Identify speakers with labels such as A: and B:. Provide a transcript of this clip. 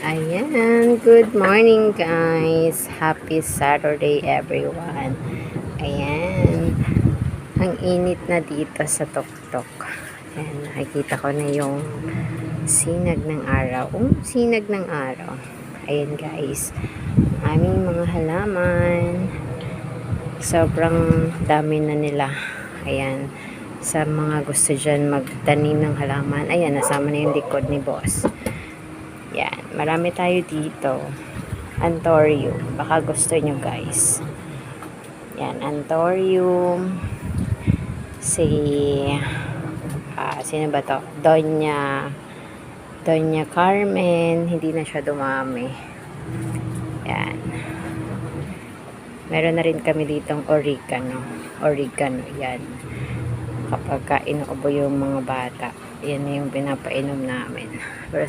A: Ayan, good morning guys. Happy Saturday everyone. Ayan, ang init na dito sa tuktok. Ayan, nakikita ko na yung sinag ng araw. Sinag ng araw. Ayan guys, aming mga halaman. Sobrang dami na nila. Ayan, sa mga gusto dyan magtanim ng halaman. Ayan, nasama na yung likod ni boss. Yan, marami tayo dito. Anthurium. Baka gusto nyo guys. Yan, Anthurium. Sino ba to? Doña Carmen. Hindi na siya dumami. Yan. Meron na rin kami ditong oregano. Yan. Kapag inuubo yung mga bata, yan yung pinapainom namin. Pero